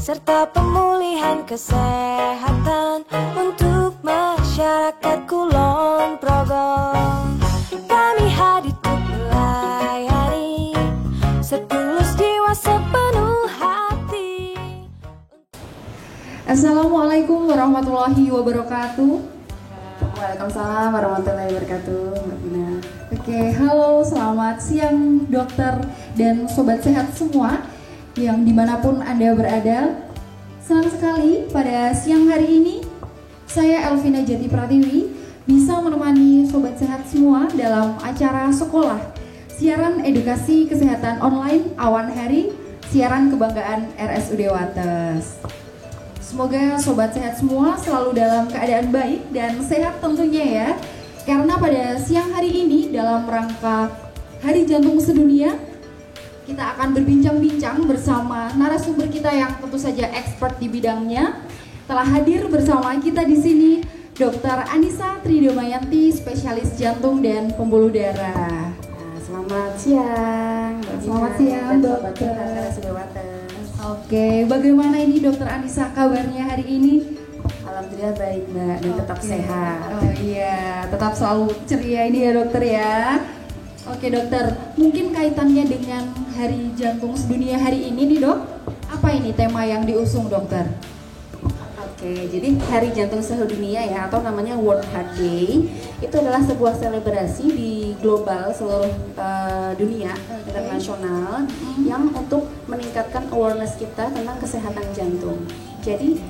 serta pemulihan kesehatan untuk masyarakat Kulon Progo. Kami hadir untuk melayani setulus jiwa sepenuh hati. Assalamualaikum warahmatullahi wabarakatuh. Waalaikumsalam warahmatullahi wabarakatuh, Mbak Gina. Oke, halo, selamat siang dokter dan sobat sehat semua yang dimanapun Anda berada. Senang sekali pada siang hari ini saya Elvina Jati Pratiwi bisa menemani sobat sehat semua dalam acara sekolah siaran edukasi kesehatan online Awan Hari, siaran kebanggaan RSUD Wates. Semoga sobat sehat semua selalu dalam keadaan baik dan sehat tentunya ya. Karena pada siang hari ini dalam rangka Hari Jantung Sedunia, kita akan berbincang-bincang bersama narasumber kita yang tentu saja expert di bidangnya. Telah hadir bersama kita di sini Dr. Anissa Tridamayanti, spesialis jantung dan pembuluh darah. Selamat siang, Selamat siang, dokter. Oke, bagaimana ini Dokter Anissa kabarnya hari ini? Alhamdulillah baik Mbak, dan tetap sehat. Oh iya, tetap selalu ceria ini ya dokter ya. Oke dokter, mungkin kaitannya dengan Hari Jantung Sedunia hari ini nih dok, apa ini tema yang diusung dokter? Oke, jadi Hari Jantung Sedunia ya, atau namanya World Heart Day, itu adalah sebuah selebrasi di global seluruh dunia, internasional, yang untuk meningkatkan awareness kita tentang kesehatan jantung. Jadi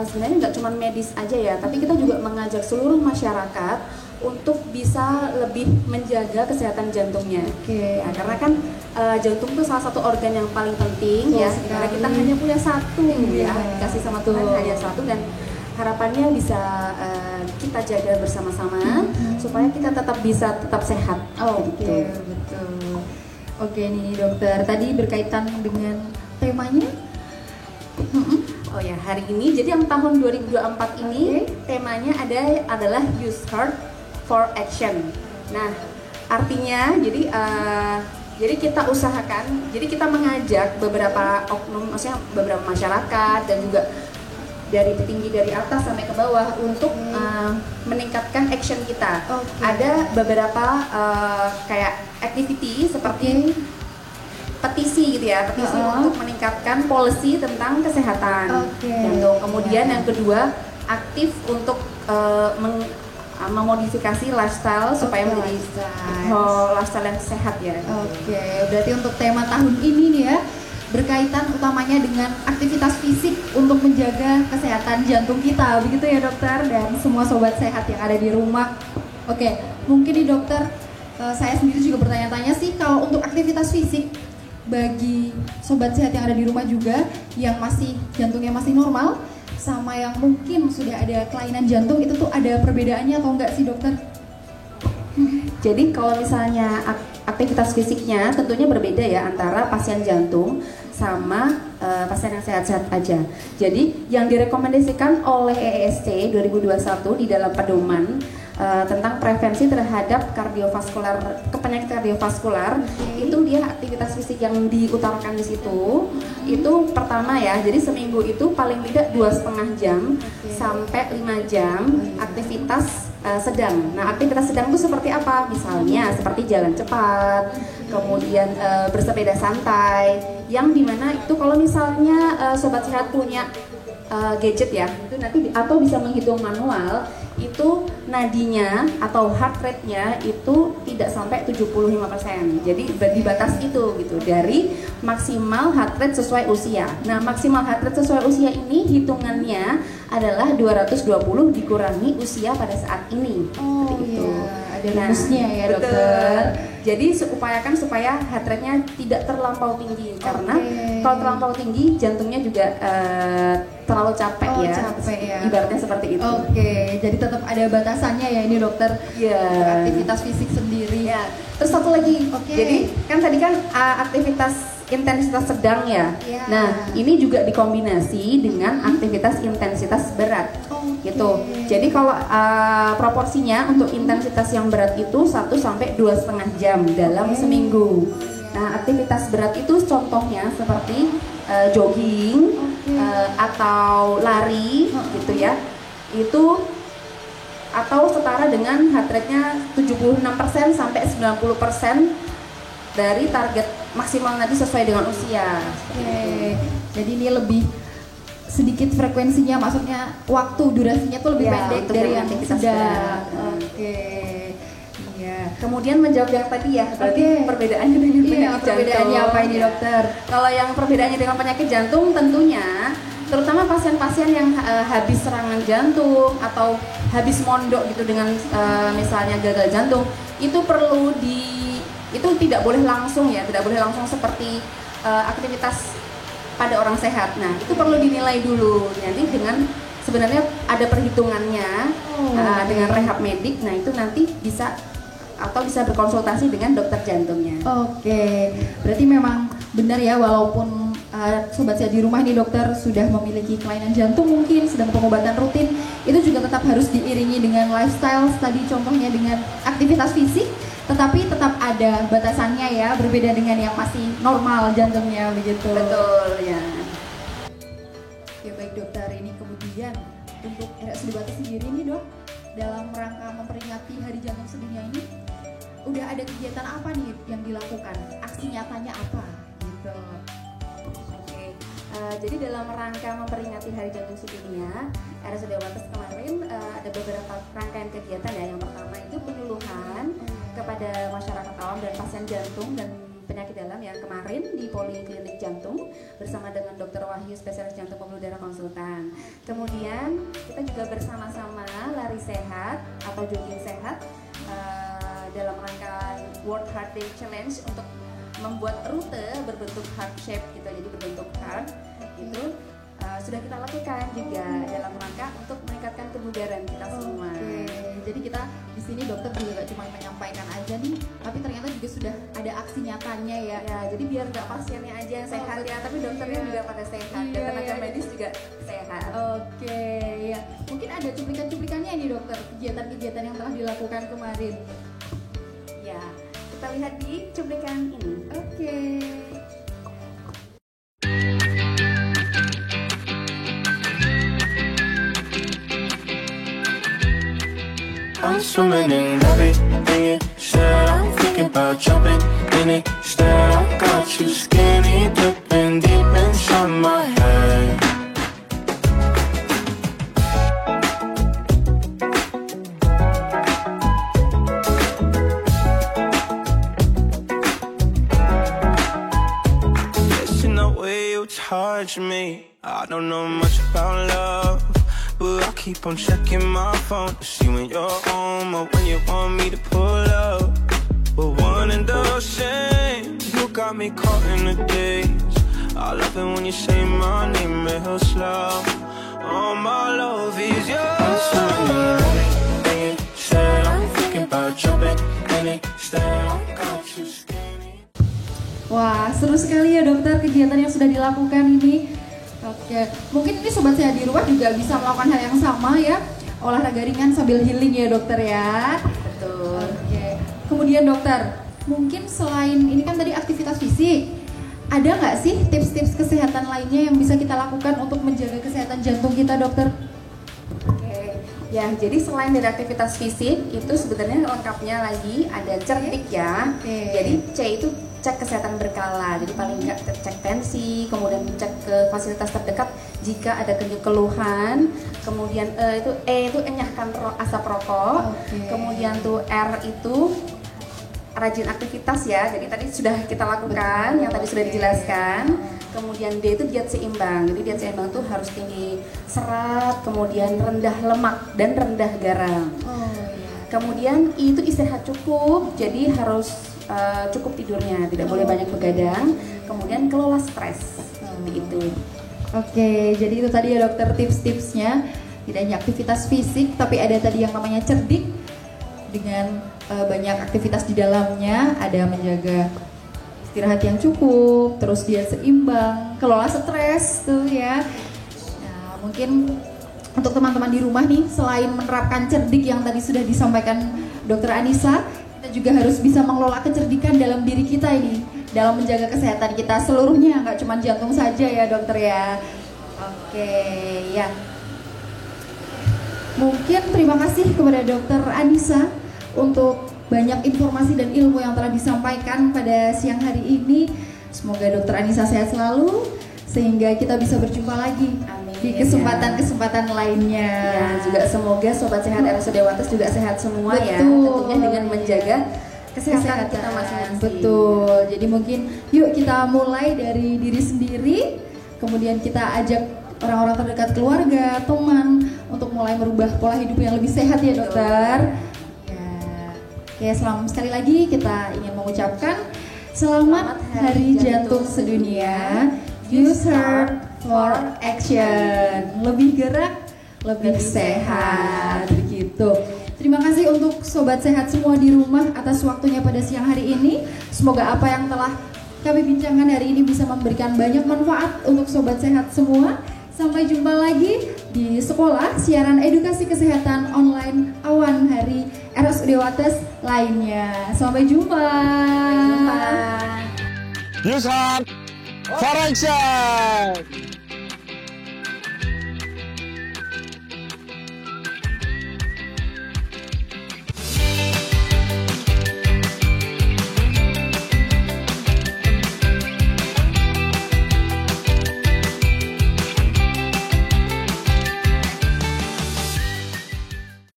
sebenarnya nggak cuma medis aja ya, tapi kita juga mengajak seluruh masyarakat untuk bisa lebih menjaga kesehatan jantungnya. Ya, karena kan jantung itu salah satu organ yang paling penting ya, karena kita hanya punya satu ya, dikasih sama Tuhan hanya satu, dan harapannya bisa kita jaga bersama-sama supaya kita tetap sehat. Oke, betul. Oke nih dokter, tadi berkaitan dengan temanya. Oh ya, hari ini jadi yang tahun 2024 ini temanya adalah Use Heart for Action. Nah, artinya jadi kita usahakan, jadi kita mengajak beberapa oknum, maksudnya beberapa masyarakat dan juga dari petinggi dari atas sampai ke bawah untuk meningkatkan action kita. Ada beberapa kayak activity seperti petisi gitu ya, petisi untuk meningkatkan policy tentang kesehatan jantung. Kemudian yang kedua, aktif untuk memodifikasi lifestyle supaya menjadi lifestyle yang sehat ya. Oke, berarti untuk tema tahun ini nih ya, berkaitan utamanya dengan aktivitas fisik untuk menjaga kesehatan jantung kita, begitu ya dokter, dan semua sobat sehat yang ada di rumah. Oke, mungkin nih dokter, saya sendiri juga bertanya-tanya sih, kalau untuk aktivitas fisik bagi sobat sehat yang ada di rumah juga yang masih jantungnya masih normal sama yang mungkin sudah ada kelainan jantung, itu tuh ada perbedaannya atau enggak sih dokter? Jadi kalau misalnya aktivitas fisiknya tentunya berbeda ya antara pasien jantung sama pasien yang sehat-sehat aja. Jadi yang direkomendasikan oleh EESC 2021 di dalam pedoman tentang prevensi terhadap penyakit kardiovaskular, itu dia aktivitas fisik yang diutarakan di situ. Itu pertama ya, jadi seminggu itu paling tidak 2,5 jam sampai 5 jam aktivitas sedang. Nah, aktivitas sedang itu seperti apa? Misalnya seperti jalan cepat, kemudian bersepeda santai, yang dimana itu kalau misalnya sobat sehat punya gadget ya, itu nanti atau bisa menghitung manual, itu nadinya atau heart rate-nya itu tidak sampai 75%. Jadi di batas itu gitu, dari maksimal heart rate sesuai usia. Nah, maksimal heart rate sesuai usia ini hitungannya adalah 220 dikurangi usia pada saat ini. Seperti itu. Ada rumusnya ya dokter. Jadi upayakan supaya heart rate-nya tidak terlampau tinggi, karena kalau terlampau tinggi jantungnya juga terlalu capek ya. Ibaratnya seperti itu. Jadi tetap ada batasannya ya ini dokter. Aktivitas fisik sendiri. Terus satu lagi. Jadi kan tadi kan aktivitas intensitas sedang ya. Nah, ini juga dikombinasi dengan aktivitas intensitas berat. Gitu. Jadi kalau proporsinya untuk intensitas yang berat itu 1 sampai 2,5 jam dalam seminggu. Nah, aktivitas berat itu contohnya seperti jogging, atau lari gitu ya, itu atau setara dengan heart rate-nya 76% sampai 90% dari target maksimal nanti sesuai dengan usia. Oke. Jadi ini lebih sedikit frekuensinya, maksudnya waktu durasinya tuh lebih pendek dari yang sedang. Oke. Iya. Kemudian menjawab yang tadi ya, berarti perbedaannya dengan penyakit jantung. Perbedaannya apa ini dokter? Kalau yang perbedaannya dengan penyakit jantung tentunya, terutama pasien-pasien yang habis serangan jantung atau habis mondok gitu dengan misalnya gagal jantung, itu perlu itu tidak boleh langsung ya, tidak boleh langsung seperti aktivitas pada orang sehat. Nah, itu perlu dinilai dulu. Nanti dengan sebenarnya ada perhitungannya dengan rehab medik. Nah, itu nanti bisa berkonsultasi dengan dokter jantungnya. Oke, berarti memang benar ya, walaupun sobat sehat di rumah nih dokter sudah memiliki kelainan jantung mungkin sedang pengobatan rutin, itu juga tetap harus diiringi dengan lifestyle tadi, contohnya dengan aktivitas fisik, tetapi tetap ada batasannya ya, berbeda dengan yang masih normal jantungnya begitu. Betul ya. Ya baik dokter, ini kemudian untuk RSUD Batas sendiri nih dok, dalam rangka memperingati Hari Jantung Sedunia ini, udah ada kegiatan apa nih yang dilakukan? Aksi nyatanya apa? Gitu. Oke, jadi dalam rangka memperingati Hari Jantung Sedunia, RSUD Batas kemarin ada beberapa rangkaian kegiatan ya. Yang pertama itu penyuluhan kepada masyarakat awam dan pasien jantung dan penyakit dalam ya, kemarin di Poliklinik Jantung bersama dengan Dr. Wahyu, spesialis jantung pembuluh darah konsultan. Kemudian kita juga bersama-sama lari sehat atau jogging sehat dalam rangka World Heart Day Challenge untuk membuat rute berbentuk heart shape gitu, jadi berbentuk heart itu sudah kita lakukan juga dalam rangka untuk meningkatkan kebugaran kita semua. Jadi kita di sini dokter juga gak cuma menyampaikan aja nih, tapi ternyata juga sudah ada aksi nyatanya ya. Ya, jadi biar nggak pasiennya aja yang sehat ya, tapi dokternya juga pada sehat dan tenaga medis juga sehat. Oke, ya. Mungkin ada cuplikan-cuplikannya nih dokter, kegiatan-kegiatan yang telah dilakukan kemarin. Ya, kita lihat di cuplikan ini. Oke. I'm swimming in everything you said. I'm thinking about jumping in it. Instead, I got you skinny dipping deep inside my head. Listen the way you touch me. I don't know much about love, but I keep on checking my phone to see when you're home or when you want me to pull up. But one and the same, you got me caught in the days. I love it when you say my name real slow. All my love is yours. I'm sorry, everything you said. I'm thinking about jumping in it. Instead, I got you skinny. Wah, seru sekali ya dokter kegiatan yang sudah dilakukan ini. Oke, mungkin ini sobat sehat di rumah juga bisa melakukan hal yang sama ya, olahraga ringan sambil healing ya dokter ya. Betul. Oke, kemudian dokter, mungkin selain ini kan tadi aktivitas fisik, ada nggak sih tips-tips kesehatan lainnya yang bisa kita lakukan untuk menjaga kesehatan jantung kita dokter? Oke, ya jadi selain dari aktivitas fisik itu sebenarnya lengkapnya lagi ada cerdik ya. Jadi C itu cek kesehatan berkala, jadi paling nggak cek tensi, kemudian cek ke fasilitas terdekat jika ada keluhan, kemudian E itu enyahkan asap rokok, kemudian tuh R itu rajin aktivitas ya, jadi tadi sudah kita lakukan, yang tadi sudah dijelaskan. Kemudian D itu diet seimbang, jadi diet seimbang tuh harus tinggi serat, kemudian rendah lemak dan rendah garam. Kemudian I itu istirahat cukup, jadi harus cukup tidurnya, tidak boleh banyak begadang. Kemudian kelola stres, itu. Oke, jadi itu tadi ya dokter tips-tipsnya. Tidak hanya aktivitas fisik, tapi ada tadi yang namanya cerdik dengan banyak aktivitas di dalamnya. Ada menjaga istirahat yang cukup, terus diet seimbang, kelola stres tuh ya. Nah, mungkin untuk teman-teman di rumah nih, selain menerapkan cerdik yang tadi sudah disampaikan Dokter Anissa, kita juga harus bisa mengelola kecerdikan dalam diri kita ini, dalam menjaga kesehatan kita seluruhnya, nggak cuma jantung saja ya dokter ya. Oke, ya. Mungkin terima kasih kepada Dokter Anissa untuk banyak informasi dan ilmu yang telah disampaikan pada siang hari ini. Semoga Dokter Anissa sehat selalu sehingga kita bisa berjumpa lagi. Amin. Di kesempatan-kesempatan lainnya. Ya, juga semoga sobat sehat RSUD Wates juga sehat semua. Betul. Ya. Tentunya dengan menjaga kesehatan kita masing-masing. Betul. Jadi mungkin yuk kita mulai dari diri sendiri, kemudian kita ajak orang-orang terdekat, keluarga, teman untuk mulai merubah pola hidup yang lebih sehat ya dokter. Ya. Oke, sekali lagi kita ingin mengucapkan selamat Hari Jantung Sedunia. Use Heart for Action. Lebih gerak, lebih sehat. Begitu. Terima kasih untuk sobat sehat semua di rumah atas waktunya pada siang hari ini. Semoga apa yang telah kami bincangkan hari ini bisa memberikan banyak manfaat untuk sobat sehat semua. Sampai jumpa lagi di sekolah siaran edukasi kesehatan online Awan Hari RSUD Wates lainnya. Sampai jumpa. Use Heart for Action.